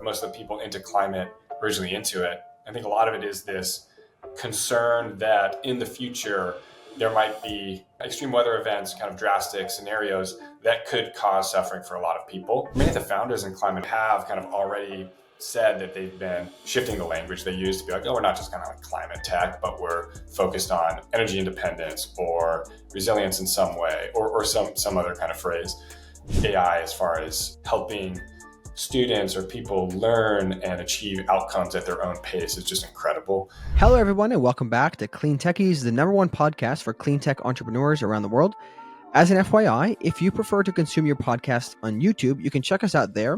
most of the people into climate originally into it. I think a lot of it is this concern that in the future, there might be extreme weather events, kind of drastic scenarios that could cause suffering for a lot of people. Many of the founders in climate have kind of already said that they've been shifting the language they use to be like, oh, we're not just kind of like climate tech, but we're focused on energy independence or resilience in some way, or some other kind of phrase. AI as far as helping students or people learn and achieve outcomes at their own pace is just incredible. Hello, everyone, and welcome back to Clean Techies, the #1 podcast for clean tech entrepreneurs around the world. As an FYI, if you prefer to consume your podcast on YouTube, you can check us out there.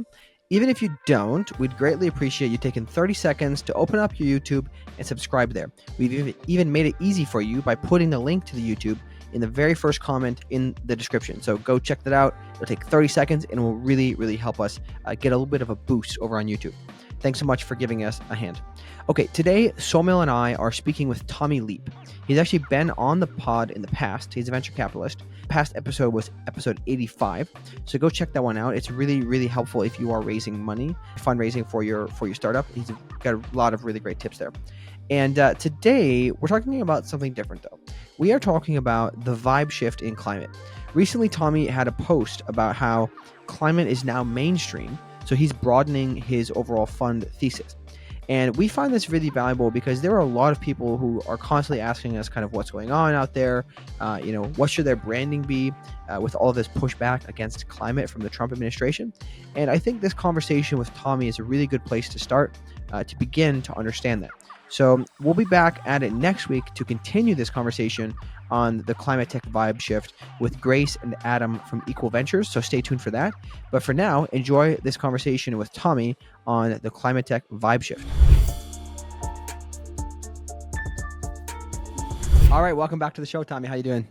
Even if you don't, we'd greatly appreciate you taking 30 seconds to open up your YouTube and subscribe there. We've even made it easy for you by putting the link to the YouTube in the very first comment in the description. So go check that out. It'll take 30 seconds and it will really, really help us get a little bit of a boost over on YouTube. Thanks so much for giving us a hand. Okay, today, Somil and I are speaking with Tommy Leep. He's actually been on the pod in the past. He's a venture capitalist. Past episode was episode 85. So go check that one out. It's really, really helpful if you are raising money, fundraising for your startup. He's got a lot of really great tips there. And today, we're talking about something different, though. We are talking about the vibe shift in climate. Recently, Tommy had a post about how climate is now mainstream, so he's broadening his overall fund thesis. And we find this really valuable because there are a lot of people who are constantly asking us kind of what's going on out there. What should their branding be with all this pushback against climate from the Trump administration? And I think this conversation with Tommy is a really good place to start to begin to understand that. So we'll be back at it next week to continue this conversation on the ClimateTech vibe shift with Grace and Adam from Equal Ventures. So stay tuned for that. But for now, enjoy this conversation with Tommy on the ClimateTech vibe shift. All right, welcome back to the show, Tommy. How you doing?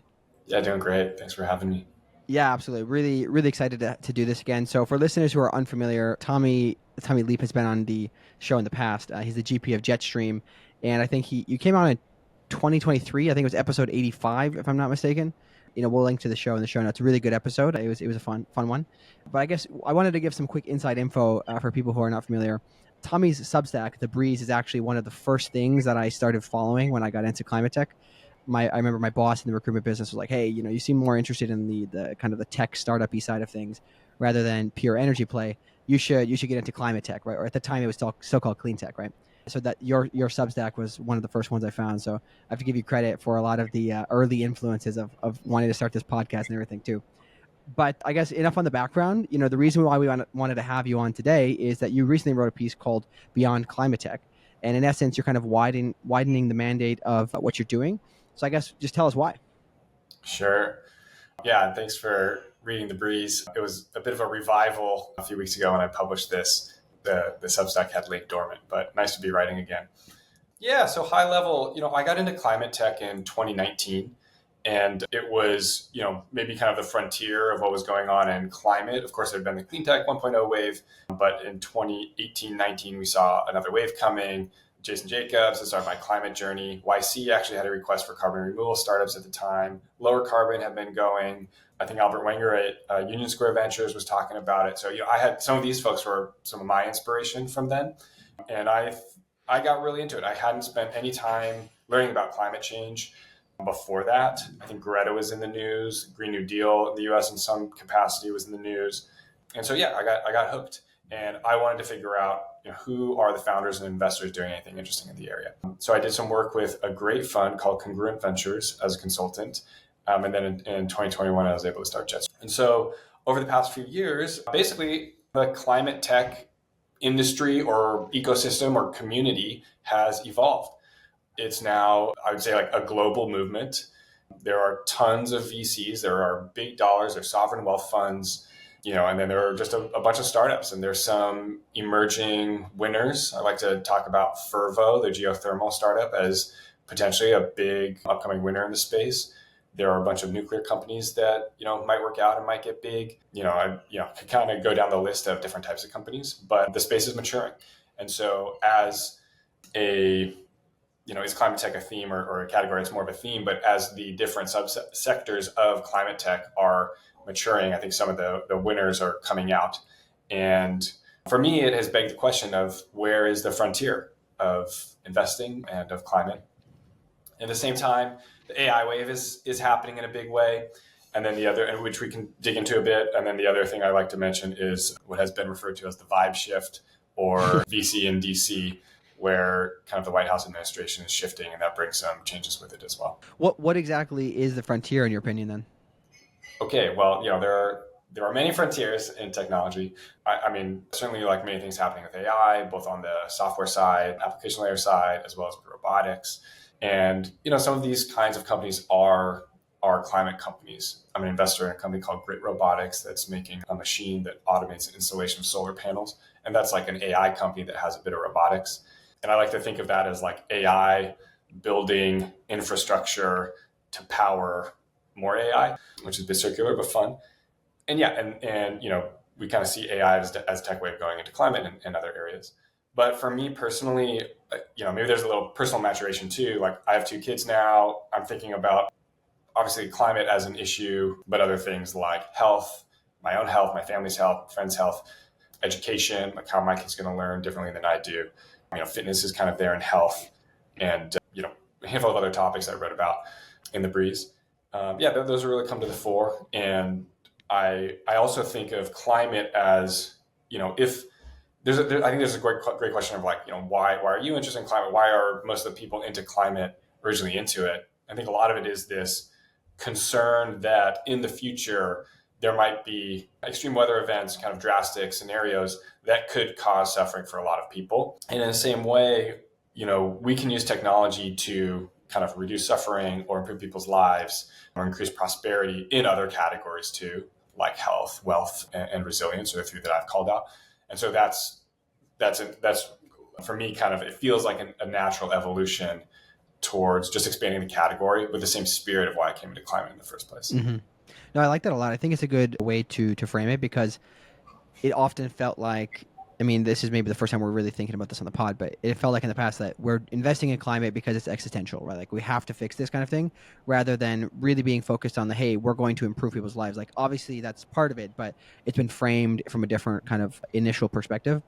Yeah, doing great. Thanks for having me. Yeah, absolutely. Really, really excited to do this again. So for listeners who are unfamiliar, Tommy Leep has been on the show in the past. He's the GP of Jetstream. And I think you came on in 2023. I think it was episode 85, if I'm not mistaken. We'll link to the show in the show notes. Really good episode. It was a fun one. But I guess I wanted to give some quick inside info for people who are not familiar. Tommy's Substack, The Breeze, is actually one of the first things that I started following when I got into climate tech. I remember my boss in the recruitment business was like, hey, you seem more interested in the kind of the tech startup-y side of things rather than pure energy play. You should get into climate tech, right? Or at the time it was still called clean tech, right? So that your Substack was one of the first ones I found. So I have to give you credit for a lot of the early influences of wanting to start this podcast and everything too. But I guess enough on the background. The reason why we wanted to have you on today is that you recently wrote a piece called Beyond Climate Tech. And in essence, you're kind of widening the mandate of what you're doing. So I guess just tell us why. Sure. Yeah, and thanks for reading The Breeze. It was a bit of a revival a few weeks ago when I published this. The Substack had laid dormant, but nice to be writing again. Yeah, so high level, I got into climate tech in 2019, and it was, maybe kind of the frontier of what was going on in climate. Of course, there had been the clean tech 1.0 wave, but in 2018-19, we saw another wave coming. Jason Jacobs, that started my climate journey. YC actually had a request for carbon removal startups at the time. Lower carbon had been going. I think Albert Wenger at Union Square Ventures was talking about it. So, I had some of these folks were some of my inspiration from then. And I got really into it. I hadn't spent any time learning about climate change before that. I think Greta was in the news. Green New Deal in the US in some capacity was in the news. And so, I got hooked. And I wanted to figure out who are the founders and investors doing anything interesting in the area. So I did some work with a great fund called Congruent Ventures as a consultant. And then in 2021, I was able to start Jetstream. And so over the past few years, basically the climate tech industry or ecosystem or community has evolved. It's now, I would say, like a global movement. There are tons of VCs. There are big dollars. There's sovereign wealth funds. And then there are just a bunch of startups, and there's some emerging winners. I like to talk about Fervo, the geothermal startup, as potentially a big upcoming winner in the space. There are a bunch of nuclear companies that, might work out and might get big. I could kind of go down the list of different types of companies, but the space is maturing. And so as is climate tech a theme or a category? It's more of a theme, but as the different subsectors of climate tech are maturing, I think some of the winners are coming out. And For me, it has begged the question of where is the frontier of investing and of climate. At the same time, the AI wave is happening in a big way. And then the other, and which we can dig into a bit. And then the other thing I like to mention is what has been referred to as the vibe shift, or VC in DC, where kind of the White House administration is shifting, and that brings some changes with it as well. What exactly is the frontier in your opinion then? Okay, well, there are many frontiers in technology. I mean, certainly like many things happening with AI, both on the software side, application layer side, as well as robotics. And some of these kinds of companies are climate companies. I'm an investor in a company called Grit Robotics that's making a machine that automates the installation of solar panels. And that's like an AI company that has a bit of robotics. And I like to think of that as like AI building infrastructure to power more AI, which is a bit circular but fun. And we kind of see AI as a tech wave going into climate and other areas. But for me personally, maybe there's a little personal maturation too. Like I have 2 kids now. I'm thinking about obviously climate as an issue, but other things like health, my own health, my family's health, friends' health, education, like how my kid's going to learn differently than I do. Fitness is kind of there in health, and a handful of other topics I read about in the breeze. Those really come to the fore. And I also think of climate as, if I think there's a great question of like, why are you interested in climate? Why are most of the people into climate originally into it? I think a lot of it is this concern that in the future there might be extreme weather events, kind of drastic scenarios that could cause suffering for a lot of people. And in the same way, we can use technology to kind of reduce suffering or improve people's lives or increase prosperity in other categories too, like health, wealth, and resilience are the 3 that I've called out. And so that's for me kind of, it feels like a natural evolution towards just expanding the category with the same spirit of why I came into climate in the first place. Mm-hmm. No, I like that a lot. I think it's a good way to frame it, because it often felt like, I mean, this is maybe the first time we're really thinking about this on the pod, but it felt like in the past that we're investing in climate because it's existential, right? Like we have to fix this kind of thing, rather than really being focused on hey, we're going to improve people's lives. Like obviously that's part of it, but it's been framed from a different kind of initial perspective.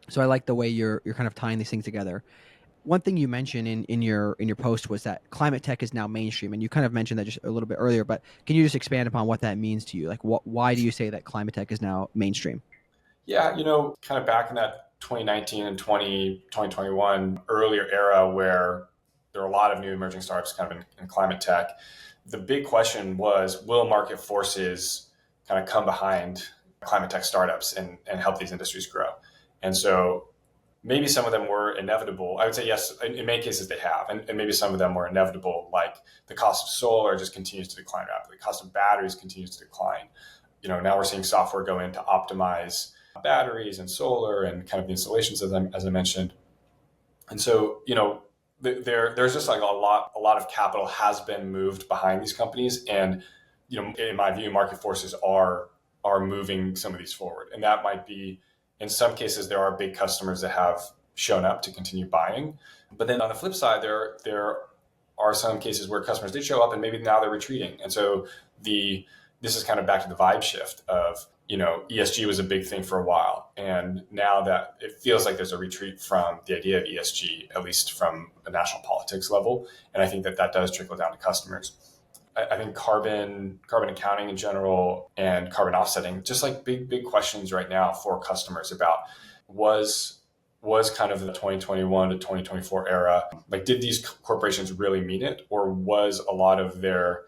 So I like the way you're kind of tying these things together. One thing you mentioned in your post was that climate tech is now mainstream, and you kind of mentioned that just a little bit earlier. But can you just expand upon what that means to you? Like, why do you say that climate tech is now mainstream? Yeah, kind of back in that 2019 and 2021 earlier era where there are a lot of new emerging startups kind of in climate tech, the big question was, will market forces kind of come behind climate tech startups and help these industries grow? And so maybe some of them were inevitable. I would say yes, in many cases they have. And maybe some of them were inevitable, like the cost of solar just continues to decline rapidly. The cost of batteries continues to decline. Now we're seeing software go in to optimize batteries and solar and kind of the installations of them, as I mentioned. And so, there's just like a lot of capital has been moved behind these companies. And, in my view, market forces are moving some of these forward. And that might be, in some cases, there are big customers that have shown up to continue buying. But then on the flip side, there are some cases where customers did show up and maybe now they're retreating. And so this is kind of back to the vibe shift of, ESG was a big thing for a while. And now that it feels like there's a retreat from the idea of ESG, at least from a national politics level. And I think that does trickle down to customers. I think carbon accounting in general and carbon offsetting, just like big questions right now for customers about was kind of the 2021 to 2024 era. Like, did these corporations really mean it? Or was a lot of their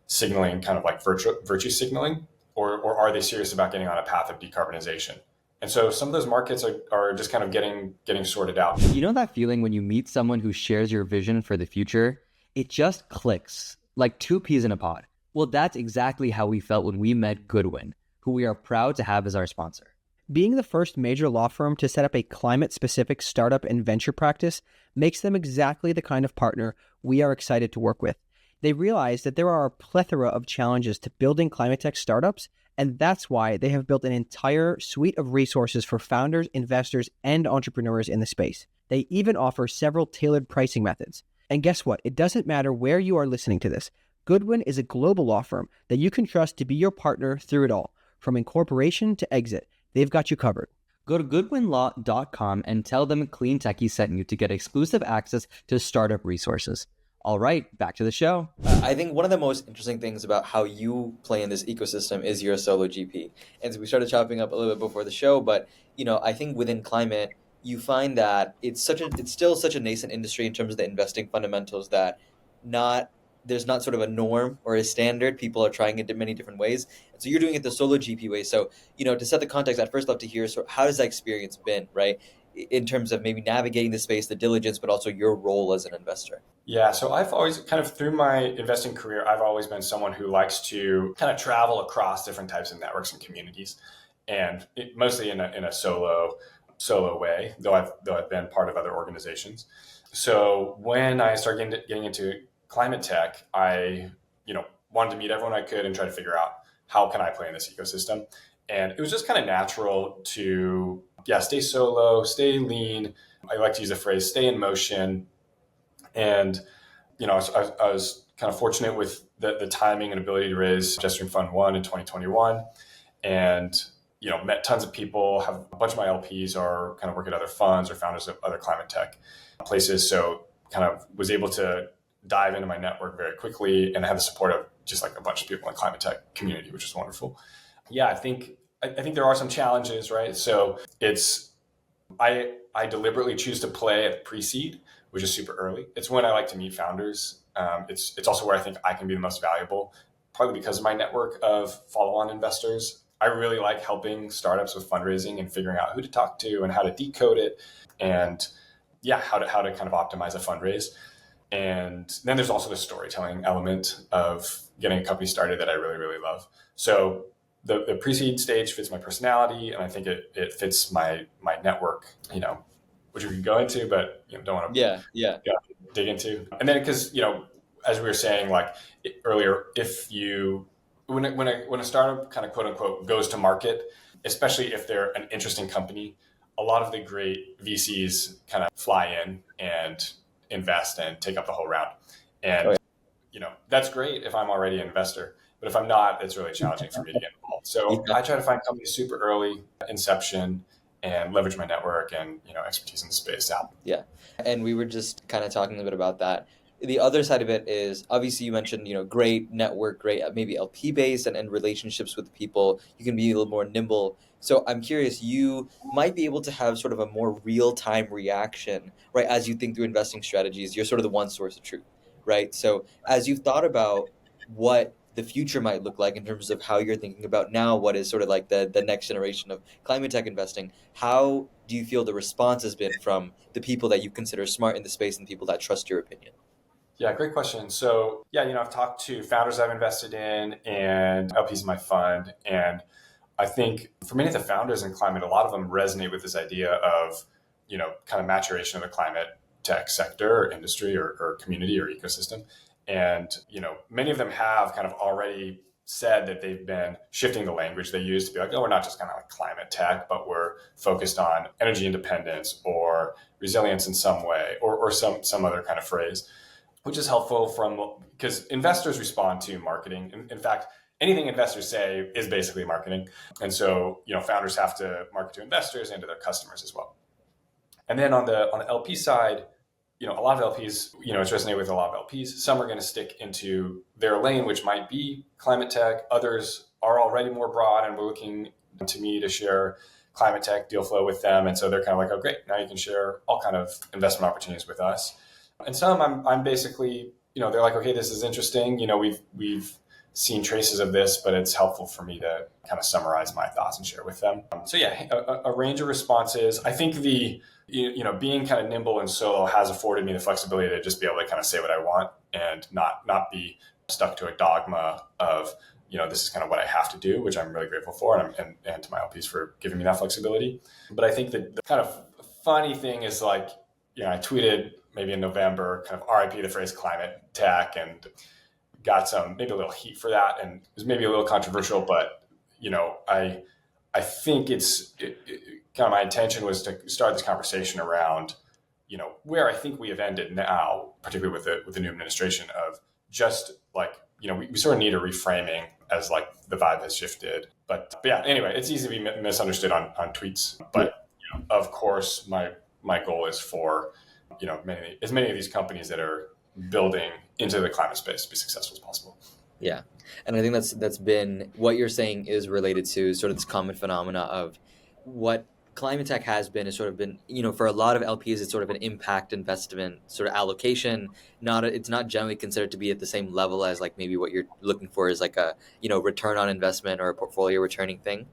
signaling kind of like virtue signaling? Or are they serious about getting on a path of decarbonization? And so some of those markets are just kind of getting sorted out. You know that feeling when you meet someone who shares your vision for the future? It just clicks, like 2 peas in a pod. Well, that's exactly how we felt when we met Goodwin, who we are proud to have as our sponsor. Being the first major law firm to set up a climate-specific startup and venture practice makes them exactly the kind of partner we are excited to work with. They realize that there are a plethora of challenges to building climate tech startups, and that's why they have built an entire suite of resources for founders, investors, and entrepreneurs in the space. They even offer several tailored pricing methods. And guess what? It doesn't matter where you are listening to this. Goodwin is a global law firm that you can trust to be your partner through it all. From incorporation to exit, they've got you covered. Go to goodwinlaw.com and tell them Clean Techie sent you to get exclusive access to startup resources. All right, back to the show. I think one of the most interesting things about how you play in this ecosystem is you're a solo GP. And so we started chopping up a little bit before the show, but I think within climate, you find that it's still such a nascent industry in terms of the investing fundamentals that there's not sort of a norm or a standard. People are trying it in many different ways. And so you're doing it the solo GP way. So, to set the context, I'd first love to hear, so how has that experience been, right? In terms of maybe navigating the space, the diligence, but also your role as an investor. Yeah, so I've always kind of through my investing career, I've always been someone who likes to kind of travel across different types of networks and communities, and mostly in a solo way, though I've been part of other organizations. So when I started getting into climate tech, I wanted to meet everyone I could and try to figure out how can I play in this ecosystem. And it was just kind of natural to stay solo, stay lean. I like to use the phrase "stay in motion." And I was kind of fortunate with the timing and ability to raise Jetstream Fund 1 in 2021, and met tons of people. Have a bunch of my LPs are kind of work at other funds or founders of other climate tech places. So kind of was able to dive into my network very quickly and have the support of just like a bunch of people in the climate tech community, which is wonderful. Yeah, I think there are some challenges, right? So I deliberately choose to play at pre-seed, which is super early. It's when I like to meet founders. It's also where I think I can be the most valuable, partly because of my network of follow-on investors. I really like helping startups with fundraising and figuring out who to talk to and how to decode it, and how to kind of optimize a fundraise. And then there's also the storytelling element of getting a company started that I really, really love. So the pre-seed stage fits my personality, and I think it fits my network, which we can go into, but don't want to dig into. And then because as we were saying earlier, when a startup kind of quote unquote goes to market, especially if they're an interesting company, a lot of the great VCs kind of fly in and invest and take up the whole round. And that's great if I'm already an investor. But if I'm not, it's really challenging for me to get involved. So I try to find companies super early, inception, and leverage my network and expertise in the space out. Yeah, and we were just kind of talking a bit about that. The other side of it is obviously you mentioned great network, great maybe LP base and relationships with people. You can be a little more nimble. So I'm curious, you might be able to have sort of a more real-time reaction, right? As you think through investing strategies, you're sort of the one source of truth, right? So as you've thought about what the future might look like in terms of how you're thinking about now what is sort of like the next generation of climate tech investing, how do you feel the response has been from the people that you consider smart in the space and people that trust your opinion? Yeah, great question. So I've talked to founders I've invested in and LPs in my fund, and I think for many of the founders in climate, a lot of them resonate with this idea of kind of maturation of the climate tech sector or industry or community or ecosystem. And, many of them have kind of already said that they've been shifting the language they use to be like, oh, we're not just kind of like climate tech, but we're focused on energy independence or resilience in some way or some other kind of phrase, which is helpful because investors respond to marketing. In fact, anything investors say is basically marketing. And so, founders have to market to investors and to their customers as well. And then on the LP side, a lot of LPs, it's resonated with a lot of LPs. Some are going to stick into their lane, which might be climate tech. Others are already more broad and we're looking to me to share climate tech deal flow with them. And so they're kind of like, oh, great. Now you can share all kind of investment opportunities with us. And some I'm basically, they're like, okay, this is interesting. We've seen traces of this, but it's helpful for me to kind of summarize my thoughts and share with them. So a range of responses. I think being kind of nimble and solo has afforded me the flexibility to just be able to kind of say what I want and not be stuck to a dogma of, this is kind of what I have to do, which I'm really grateful for. And to my LPs for giving me that flexibility. But I think that the kind of funny thing is I tweeted maybe in November, kind of RIP the phrase climate tech, and got maybe a little heat for that. And it was maybe a little controversial, but, I think kind of my intention was to start this conversation around, where I think we have ended now, particularly with the new administration, of just we sort of need a reframing as the vibe has shifted. But anyway, it's easy to be misunderstood on tweets. But of course, my goal is for, as many of these companies that are building into the climate space to be successful as possible. Yeah. And I think that's been what you're saying is related to sort of this common phenomena of what climate tech has been, is sort of been, for a lot of LPs, it's sort of an impact investment sort of allocation. It's not generally considered to be at the same level as like maybe what you're looking for is like a, return on investment or a portfolio returning thing.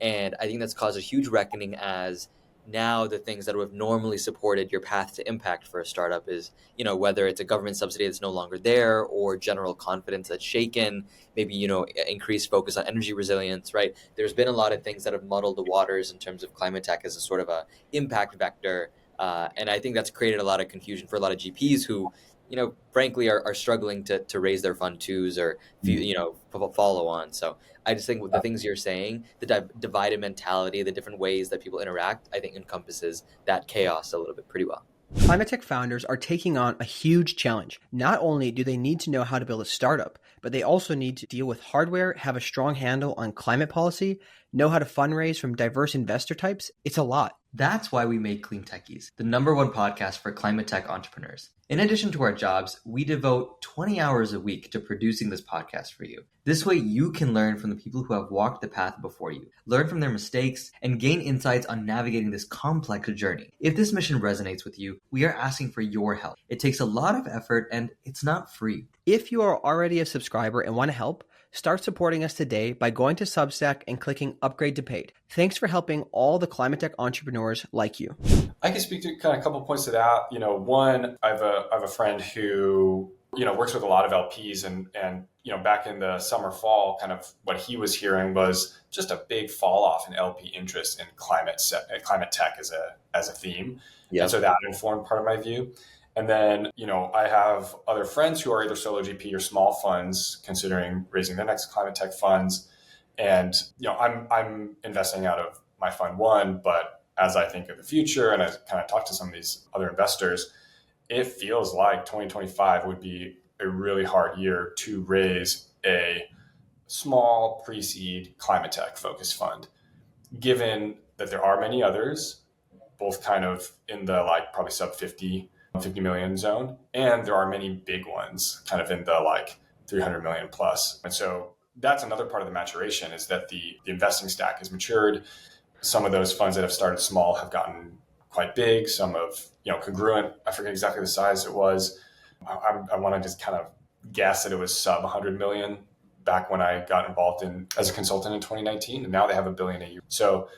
And I think that's caused a huge reckoning as now the things that would have normally supported your path to impact for a startup is, whether it's a government subsidy that's no longer there or general confidence that's shaken, maybe, increased focus on energy resilience, right? There's been a lot of things that have muddled the waters in terms of climate tech as a sort of a impact vector. And I think that's created a lot of confusion for a lot of GPs who, frankly are struggling to raise their fund twos or, follow on. So I just think with the things you're saying, the divided mentality, the different ways that people interact, I think encompasses that chaos a little bit pretty well. ClimateTech founders are taking on a huge challenge. Not only do they need to know how to build a startup, but they also need to deal with hardware, have a strong handle on climate policy, know how to fundraise from diverse investor types. It's a lot. That's why we made Clean Techies, the #1 podcast for climate tech entrepreneurs. In addition to our jobs, we devote 20 hours a week to producing this podcast for you. This way you can learn from the people who have walked the path before you, learn from their mistakes, and gain insights on navigating this complex journey. If this mission resonates with you, we are asking for your help. It takes a lot of effort and it's not free. If you are already a subscriber and want to help, start supporting us today by going to Substack and clicking Upgrade to Paid. Thanks for helping all the climate tech entrepreneurs like you. I can speak to kind of a couple of points to that. One, I have a friend who, works with a lot of LPs and back in the summer, fall, kind of what he was hearing was just a big fall off in LP interest in climate tech as a theme. Yeah. And so that informed part of my view. And then, I have other friends who are either solo GP or small funds considering raising their next climate tech funds. And, I'm investing out of my fund one, but as I think of the future and I kind of talk to some of these other investors, it feels like 2025 would be a really hard year to raise a small pre-seed climate tech focused fund, given that there are many others, both kind of in the probably sub 50 million zone. And there are many big ones kind of in the 300 million plus. And so that's another part of the maturation is that the investing stack has matured. Some of those funds that have started small have gotten quite big. Some of, congruent, I forget exactly the size it was. I want to just kind of guess that it was sub 100 million back when I got involved as a consultant in 2019. And now they have $1 billion a year. So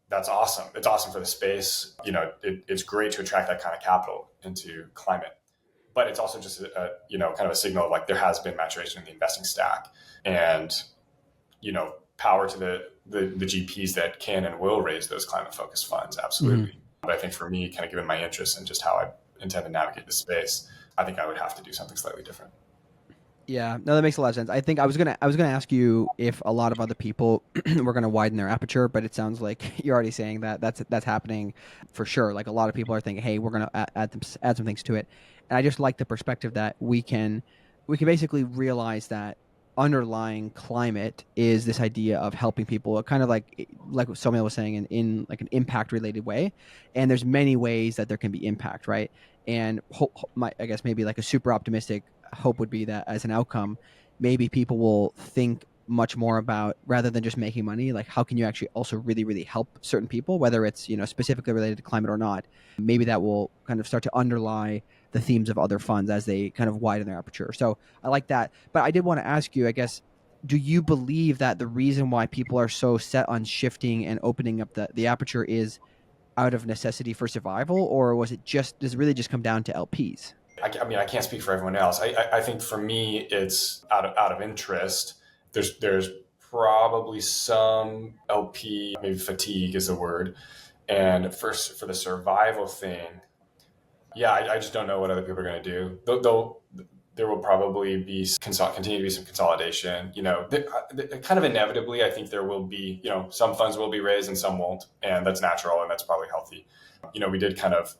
that's awesome. It's awesome for the space. It's great to attract that kind of capital into climate, but it's also just kind of a signal of there has been maturation in the investing stack, and power to the GPs that can and will raise those climate focused funds. Absolutely. Mm-hmm. But I think for me, kind of given my interest and just how I intend to navigate the space, I think I would have to do something slightly different. Yeah, no, that makes a lot of sense. I think I was gonna ask you if a lot of other people were gonna widen their aperture, but it sounds like you're already saying that that's happening for sure. Like a lot of people are thinking, hey, we're gonna add some things to it, and I just like the perspective that we can basically realize that underlying climate is this idea of helping people, kind of like Samuel was saying, in like an impact related way, and there's many ways that there can be impact, right? And I guess maybe like a super optimistic hope would be that as an outcome, maybe people will think much more about, rather than just making money, like how can you actually also really, really help certain people, whether it's, specifically related to climate or not. Maybe that will kind of start to underlie the themes of other funds as they kind of widen their aperture. So I like that. But I did want to ask you, I guess, do you believe that the reason why people are so set on shifting and opening up the aperture is out of necessity for survival, or does it really just come down to LPs? I mean, I can't speak for everyone else. I think for me, it's out of interest. There's probably some LP, maybe fatigue is the word. And for the survival thing, yeah, I just don't know what other people are going to do. Though there will probably be continue to be some consolidation. Kind of inevitably, I think there will be, some funds will be raised and some won't. And that's natural and that's probably healthy. We did kind of,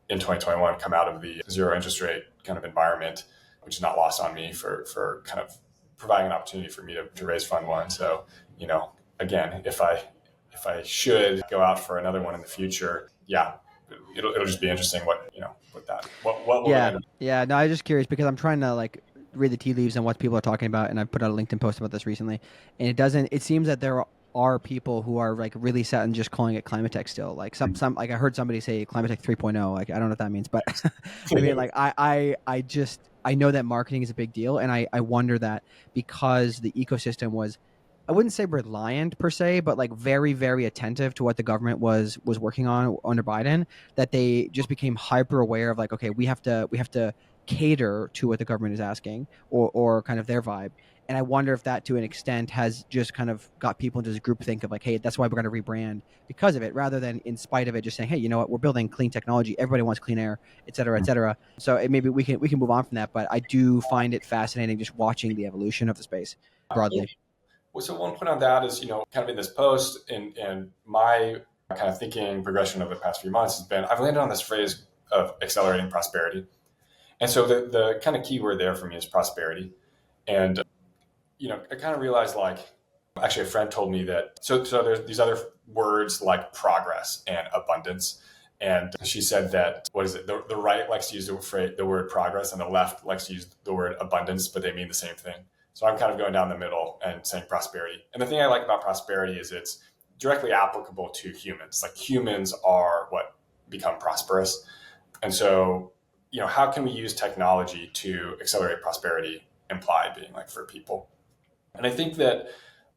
in 2021, come out of the zero interest rate kind of environment, which is not lost on me for kind of providing an opportunity for me to raise fund one. So, again, if I if I should go out for another one in the future, yeah, it'll just be interesting what we'll Yeah, end up. yeah. No, I was just curious because I'm trying to like read the tea leaves and what people are talking about, and I put out a LinkedIn post about this recently, and it doesn't. It seems that there are people who are like really set on just calling it climate tech still. Like some like I heard somebody say ClimateTech 3.0. Like I don't know what that means, but I mean like I know that marketing is a big deal, and I wonder that because the ecosystem was, I wouldn't say reliant per se, but like very, very attentive to what the government was working on under Biden, that they just became hyper aware of like, okay, we have to cater to what the government is asking or kind of their vibe. And I wonder if that to an extent has just kind of got people into this group think of like, hey, that's why we're going to rebrand because of it, rather than in spite of it, just saying, hey, you know what, we're building clean technology. Everybody wants clean air, et cetera, et cetera. So maybe we can move on from that. But I do find it fascinating just watching the evolution of the space broadly. Well, so one point on that is, kind of in this post and my kind of thinking progression over the past few months has been, I've landed on this phrase of accelerating prosperity. And so the kind of key word there for me is prosperity. And, I kind of realized like, actually a friend told me that, so there's these other words like progress and abundance. And she said that, what is it? The right likes to use the word progress and the left likes to use the word abundance, but they mean the same thing. So I'm kind of going down the middle and saying prosperity. And the thing I like about prosperity is it's directly applicable to humans. Like humans are what become prosperous. And so, how can we use technology to accelerate prosperity, implied being like for people? And I think that,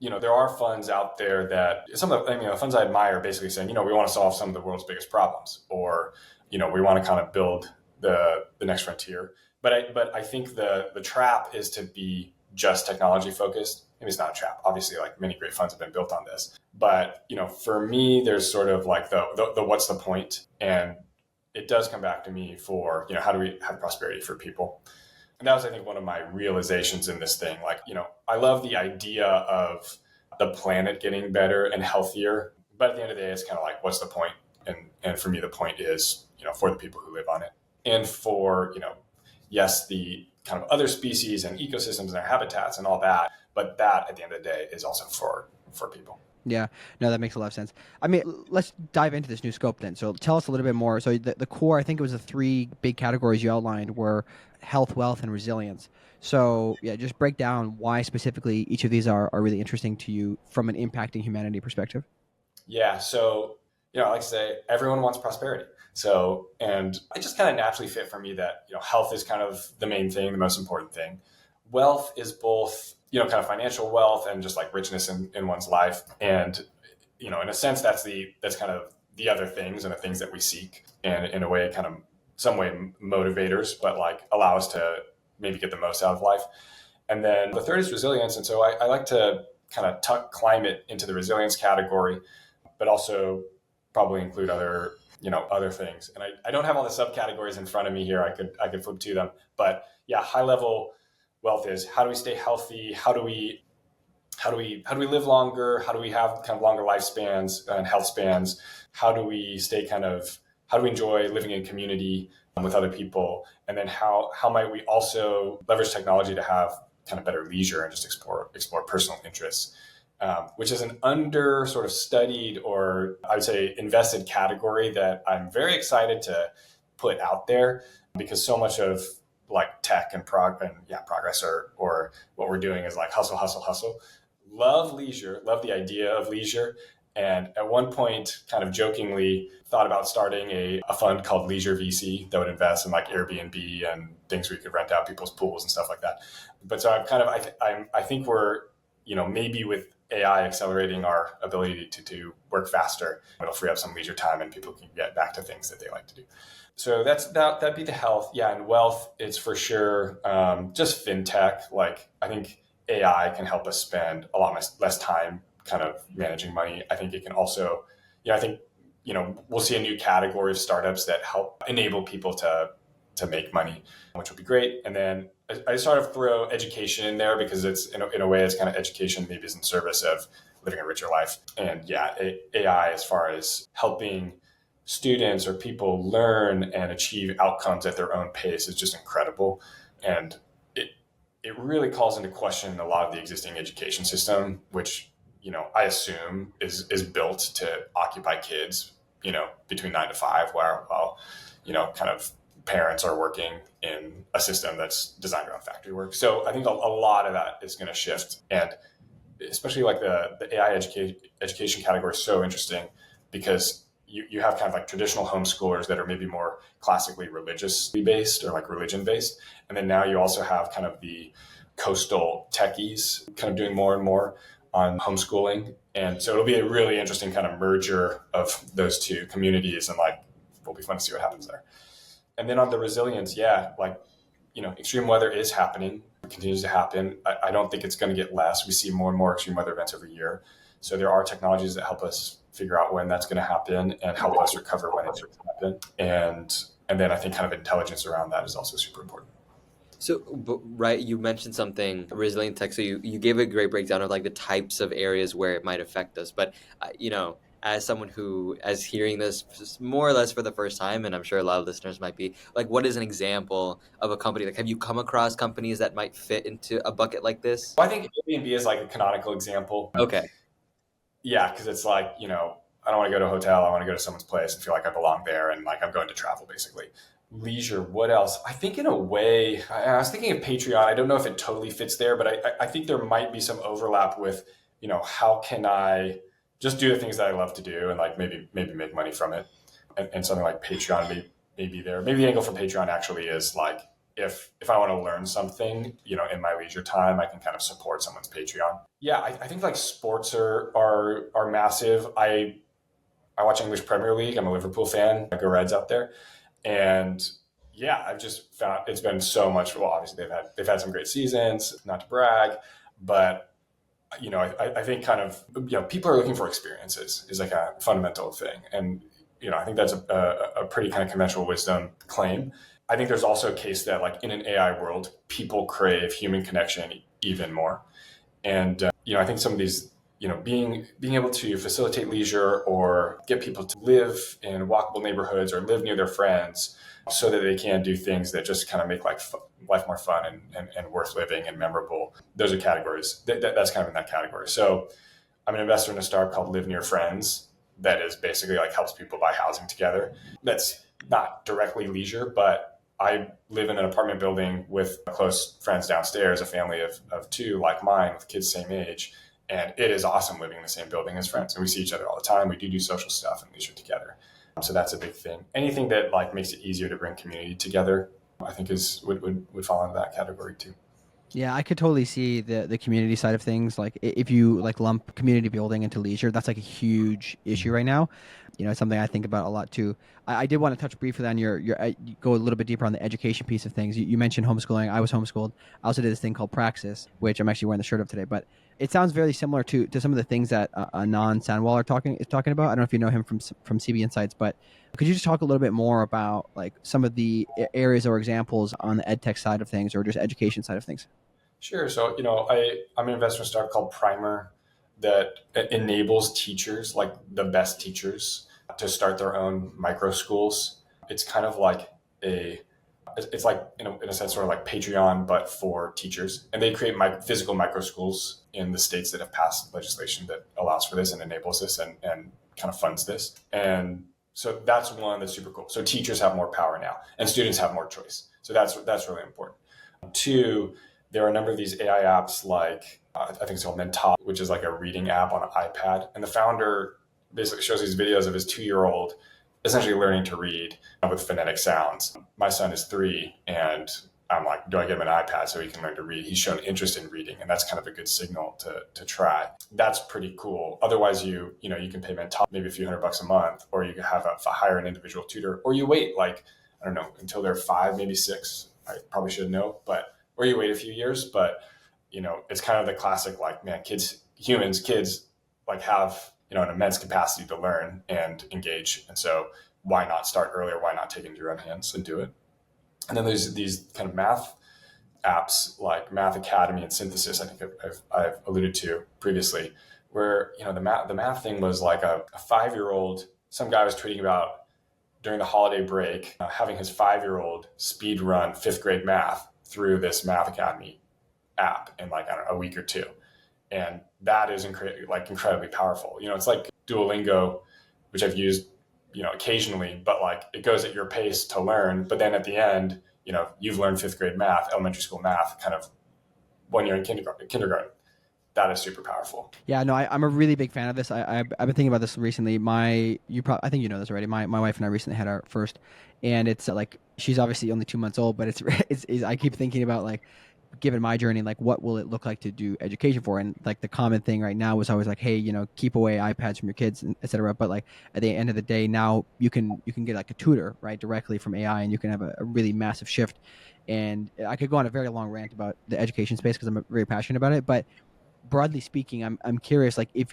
there are funds out there that the funds I admire are basically saying, we want to solve some of the world's biggest problems, or, we want to kind of build the next frontier. But I think the trap is to be just technology focused. Maybe it's not a trap. Obviously, like many great funds have been built on this. But, for me, there's sort of like the what's the point? And it does come back to me for, how do we have prosperity for people? And that was, I think, one of my realizations in this thing. Like, I love the idea of the planet getting better and healthier. But at the end of the day, it's kind of like, what's the point? And for me, the point is, for the people who live on it. And for, yes, the kind of other species and ecosystems and their habitats and all that. But that, at the end of the day, is also for people. Yeah, no, that makes a lot of sense. I mean, let's dive into this new scope then. So tell us a little bit more. So the core, I think it was the three big categories you outlined were health, wealth, and resilience. So yeah, just break down why specifically each of these are really interesting to you from an impacting humanity perspective. Yeah, so, I like to say everyone wants prosperity. So, and it just kind of naturally fit for me that, health is kind of the main thing, the most important thing. Wealth is both, kind of financial wealth and just like richness in one's life. And, in a sense, that's kind of the other things and the things that we seek. And in a way, kind of some way motivators, but like allow us to maybe get the most out of life. And then the third is resilience. And so I like to kind of tuck climate into the resilience category, but also probably include other things. And I don't have all the subcategories in front of me here. I could flip to them, but yeah, high level wealth is how do we stay healthy? How do we live longer? How do we have kind of longer lifespans and health spans? How do we enjoy living in community with other people? And then how might we also leverage technology to have kind of better leisure and just explore personal interests? Which is an under sort of studied, or I would say invested category that I'm very excited to put out there, because so much of like tech and progress or what we're doing is like hustle. Love leisure, love the idea of leisure. And at one point, kind of jokingly thought about starting a fund called Leisure VC that would invest in like Airbnb and things where you could rent out people's pools and stuff like that. But so I think we're, maybe with AI accelerating our ability to work faster, it'll free up some leisure time and people can get back to things that they like to do. So that'd be the health. Yeah. And wealth, it's for sure just fintech. Like I think AI can help us spend a lot less time kind of managing money. I think it can also, we'll see a new category of startups that help enable people to make money, which will be great. And then I sort of throw education in there because it's in a way, it's kind of education maybe is in service of living a richer life. And yeah, AI as far as helping students or people learn and achieve outcomes at their own pace is just incredible. And it really calls into question a lot of the existing education system, which, I assume is built to occupy kids, between 9 to 5, while kind of parents are working in a system that's designed around factory work. So I think a lot of that is going to shift, and especially like the AI education category is so interesting because you have kind of like traditional homeschoolers that are maybe more classically religiously based or like religion based. And then now you also have kind of the coastal techies kind of doing more and more on homeschooling. And so it'll be a really interesting kind of merger of those two communities, and like, it'll be fun to see what happens there. And then on the resilience, extreme weather is happening, continues to happen. I don't think it's going to get less. We see more and more extreme weather events every year. So there are technologies that help us figure out when that's going to happen and help us recover when it's going to happen. And then I think kind of intelligence around that is also super important. So, right, you mentioned something, resilient tech. So you gave a great breakdown of like the types of areas where it might affect us. But, as someone who is hearing this more or less for the first time, and I'm sure a lot of listeners might be, like, what is an example of a company? Like, have you come across companies that might fit into a bucket like this? Well, I think Airbnb is like a canonical example. Okay. Yeah, because it's like, I don't want to go to a hotel. I want to go to someone's place and feel like I belong there, and like I'm going to travel, basically. Leisure, what else? I think in a way, I was thinking of Patreon. I don't know if it totally fits there, but I think there might be some overlap with, how can I just do the things that I love to do and like maybe make money from it. And something like Patreon may be there. Maybe the angle for Patreon actually is like, if I want to learn something, in my leisure time, I can kind of support someone's Patreon. Yeah, I think like sports are massive. I watch English Premier League. I'm a Liverpool fan. I go Reds out there. And yeah, I've just found it's been so much. Well, obviously they've had some great seasons, not to brag, but I think kind of, people are looking for experiences is like a fundamental thing. And, I think that's a pretty kind of conventional wisdom claim. I think there's also a case that like in an AI world, people crave human connection even more. And, I think some of these, being able to facilitate leisure or get people to live in walkable neighborhoods or live near their friends so that they can do things that just kind of make life more fun and worth living and memorable. Those are categories. That's kind of in that category. So I'm an investor in a startup called Live Near Friends that is basically like helps people buy housing together. That's not directly leisure, but I live in an apartment building with close friends downstairs, a family of two like mine with kids same age. And it is awesome living in the same building as friends. And we see each other all the time. We do social stuff and leisure together. So that's a big thing. Anything that like makes it easier to bring community together, I think would fall into that category too. Yeah, I could totally see the community side of things. Like if you like lump community building into leisure, that's like a huge issue right now. It's something I think about a lot too. I did want to touch briefly on your go a little bit deeper on the education piece of things. You mentioned homeschooling. I was homeschooled. I also did this thing called Praxis, which I'm actually wearing the shirt of today. But it sounds very similar to some of the things that Anand Sanwal is talking about. I don't know if you know him from CB Insights, but could you just talk a little bit more about like some of the areas or examples on the ed tech side of things or just education side of things? Sure. So, I'm an investor in a startup called Primer that enables teachers, like the best teachers, to start their own micro schools. It's kind of like it's like in a sense sort of like Patreon, but for teachers. And they create physical micro schools in the states that have passed legislation that allows for this and enables this and kind of funds this. And so that's one that's super cool. So teachers have more power now and students have more choice. So that's really important. Two, there are a number of these AI apps like, I think it's called Mental, which is like a reading app on an iPad. And the founder basically shows these videos of his 2-year-old essentially learning to read with phonetic sounds. My son is 3 and I'm like, do I give him an iPad so he can learn to read? He's shown interest in reading, and that's kind of a good signal to try. That's pretty cool. Otherwise, you can pay Mental maybe a few $100 a month, or you can hire an individual tutor, or you wait until they're 5, maybe 6. I probably should know, or you wait a few years, but it's kind of the classic, like, man, kids like have, an immense capacity to learn and engage. And so why not start earlier? Why not take it into your own hands and do it? And then there's these kind of math apps like Math Academy and Synthesis, I think I've alluded to previously, where, the math thing was like a 5-year-old, some guy was tweeting about during the holiday break, having his 5-year-old speed run 5th grade math through this Math Academy app in like, I don't know, a week or two. And that is incredibly powerful. It's like Duolingo, which I've used, occasionally, but like it goes at your pace to learn. But then at the end, you've learned fifth grade math, elementary school math, kind of when you're in kindergarten. That is super powerful. Yeah, no, I'm a really big fan of this. I've been thinking about this recently. I think you know this already. My wife and I recently had our first, and it's like she's obviously only 2 months old, but it's I keep thinking about like, given my journey, like what will it look like to do education for? And like the common thing right now is always like, hey, keep away iPads from your kids, and et cetera. But like at the end of the day, now you can get like a tutor right directly from AI, and you can have a really massive shift. And I could go on a very long rant about the education space because I'm very passionate about it, but broadly speaking, I'm curious, like if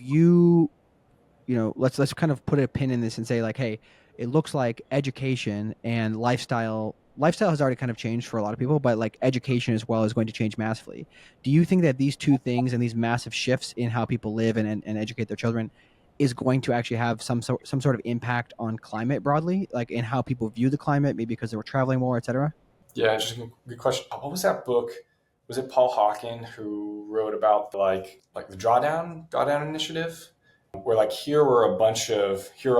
let's kind of put a pin in this and say like, hey, it looks like education and lifestyle has already kind of changed for a lot of people, but like education as well is going to change massively. Do you think that these two things and these massive shifts in how people live and educate their children is going to actually have some sort of impact on climate broadly, like in how people view the climate, maybe because they were traveling more, etc.? Yeah, interesting. Good question. What was that book? Was it Paul Hawken who wrote about like the drawdown initiative? Where like here are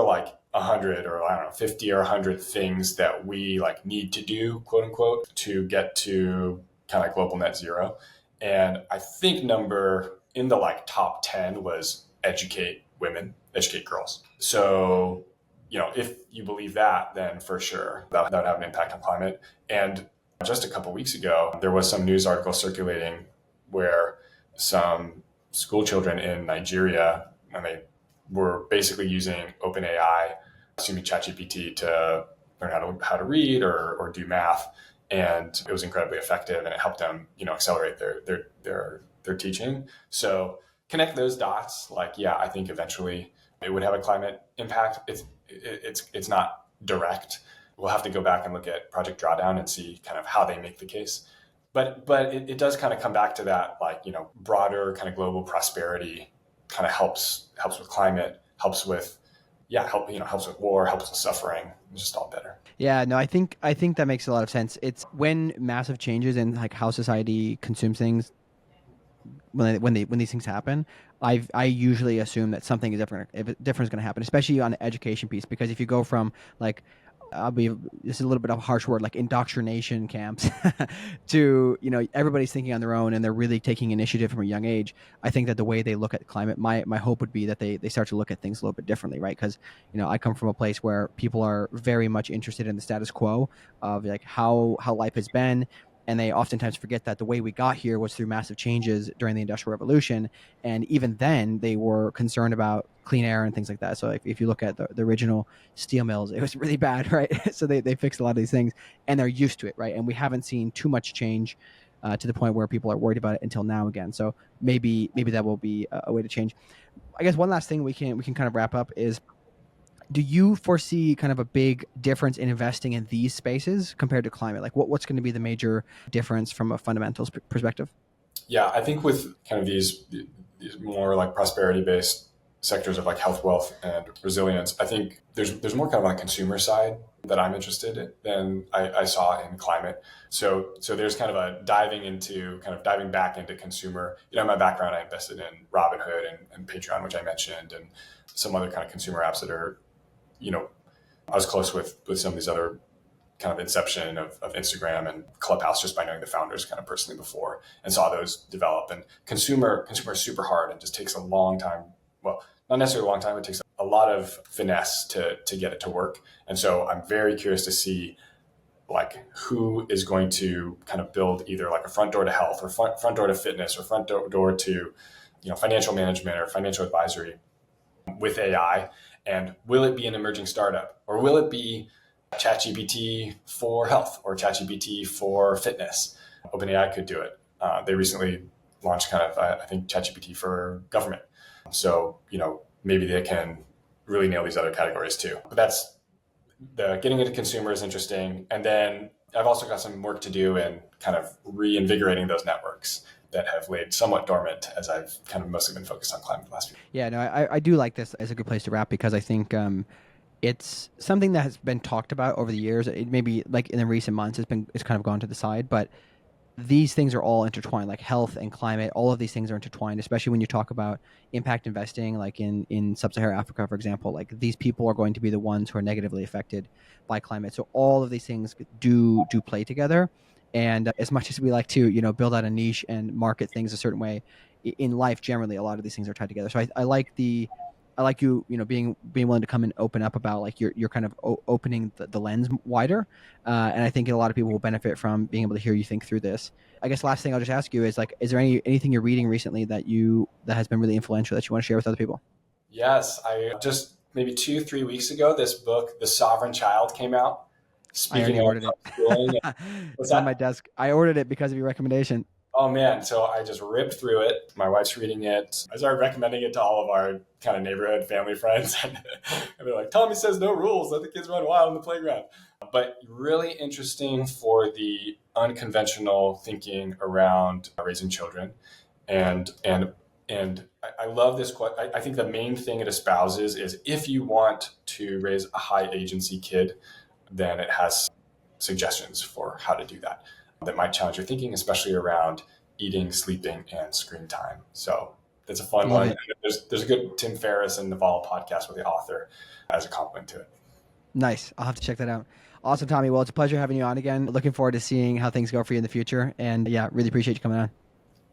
like 100 or I don't know 50 or 100 things that we like need to do, quote unquote, to get to kind of global net zero. And I think number in the like top 10 was educate women, educate girls. So if you believe that, then for sure that would have an impact on climate. And just a couple of weeks ago, there was some news article circulating where some school children in Nigeria, and they were basically using OpenAI, assuming ChatGPT, to learn how to read or do math, and it was incredibly effective, and it helped them accelerate their teaching. So connect those dots. Like, yeah, I think eventually it would have a climate impact. It's not direct. We'll have to go back and look at Project Drawdown and see kind of how they make the case. But it does kind of come back to that, like, broader kind of global prosperity kind of helps with climate, helps with war, helps with suffering. It's just all better. Yeah, no, I think that makes a lot of sense. It's when massive changes in like how society consumes things, when these things happen, I usually assume that something is different. If different is going to happen, especially on the education piece, because if you go from like, this is a little bit of a harsh word, like indoctrination camps to, everybody's thinking on their own and they're really taking initiative from a young age. I think that the way they look at climate, my hope would be that they start to look at things a little bit differently, right? Because, I come from a place where people are very much interested in the status quo of like how life has been. And they oftentimes forget that the way we got here was through massive changes during the Industrial Revolution. And even then, they were concerned about clean air and things like that. So if you look at the original steel mills, it was really bad, right? So they fixed a lot of these things, and they're used to it, right? And we haven't seen too much change to the point where people are worried about it until now again. So maybe that will be a way to change. I guess one last thing we can kind of wrap up is, do you foresee kind of a big difference in investing in these spaces compared to climate? Like what's going to be the major difference from a fundamentals perspective? Yeah, I think with kind of these more like prosperity based sectors of like health, wealth, and resilience, I think there's more kind of on the consumer side that I'm interested in than I saw in climate. So there's kind of a diving back into consumer. My background, I invested in Robinhood and Patreon, which I mentioned, and some other kind of consumer apps that are, I was close with some of these other kind of inception of Instagram and Clubhouse just by knowing the founders kind of personally before, and saw those develop. And consumer is super hard and just takes a long time. Well, not necessarily a long time. It takes a lot of finesse to get it to work. And so I'm very curious to see like who is going to kind of build either like a front door to health or front door to fitness or front door to, financial management or financial advisory with AI. And will it be an emerging startup, or will it be ChatGPT for health or ChatGPT for fitness? OpenAI could do it. They recently launched kind of, I think, ChatGPT for government. So, maybe they can really nail these other categories too. But that's getting into consumer is interesting. And then I've also got some work to do in kind of reinvigorating those networks that have laid somewhat dormant, as I've kind of mostly been focused on climate the last few. Yeah, no, I do like this as a good place to wrap, because I think it's something that has been talked about over the years. It maybe like in the recent months, it's kind of gone to the side, but these things are all intertwined, like health and climate. All of these things are intertwined, especially when you talk about impact investing, like in sub-Saharan Africa, for example. Like these people are going to be the ones who are negatively affected by climate. So all of these things do play together. And as much as we like to, build out a niche and market things a certain way, in life generally, a lot of these things are tied together. So I like you, being willing to come and open up about like you're kind of opening the lens wider, and I think a lot of people will benefit from being able to hear you think through this. I guess last thing I'll just ask you is like, is there anything you're reading recently that has been really influential that you want to share with other people? Yes, I just maybe 2-3 weeks ago, this book, The Sovereign Child, came out. I already Speaking of ordered it. homeschooling, what's It's on that? my desk. I ordered it because of your recommendation. Oh man, so I just ripped through it. My wife's reading it. I started recommending it to all of our kind of neighborhood family friends. And they're like, Tommy says no rules, let the kids run wild on the playground. But really interesting for the unconventional thinking around raising children. And I love this quote. I think the main thing it espouses is if you want to raise a high agency kid, then it has suggestions for how to do that might challenge your thinking, especially around eating, sleeping, and screen time. So that's a fun Love one. it. There's a good Tim Ferriss and Naval podcast with the author as a compliment to it. Nice. I'll have to check that out. Awesome, Tommy. Well, it's a pleasure having you on again. Looking forward to seeing how things go for you in the future. And yeah, really appreciate you coming on.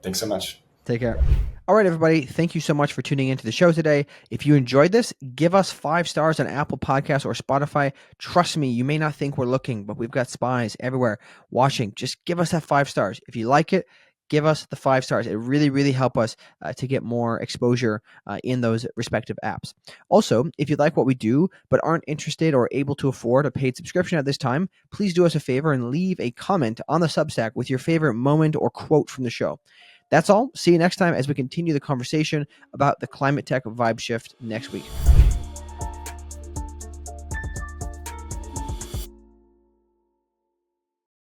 Thanks so much. Take care. All right, everybody. Thank you so much for tuning into the show today. If you enjoyed this, give us 5 stars on Apple Podcasts or Spotify. Trust me, you may not think we're looking, but we've got spies everywhere watching. Just give us that 5 stars. If you like it, give us the 5 stars. It really, really helps us to get more exposure in those respective apps. Also, if you like what we do, but aren't interested or able to afford a paid subscription at this time, please do us a favor and leave a comment on the Substack with your favorite moment or quote from the show. That's all. See you next time as we continue the conversation about the climate tech vibe shift next week.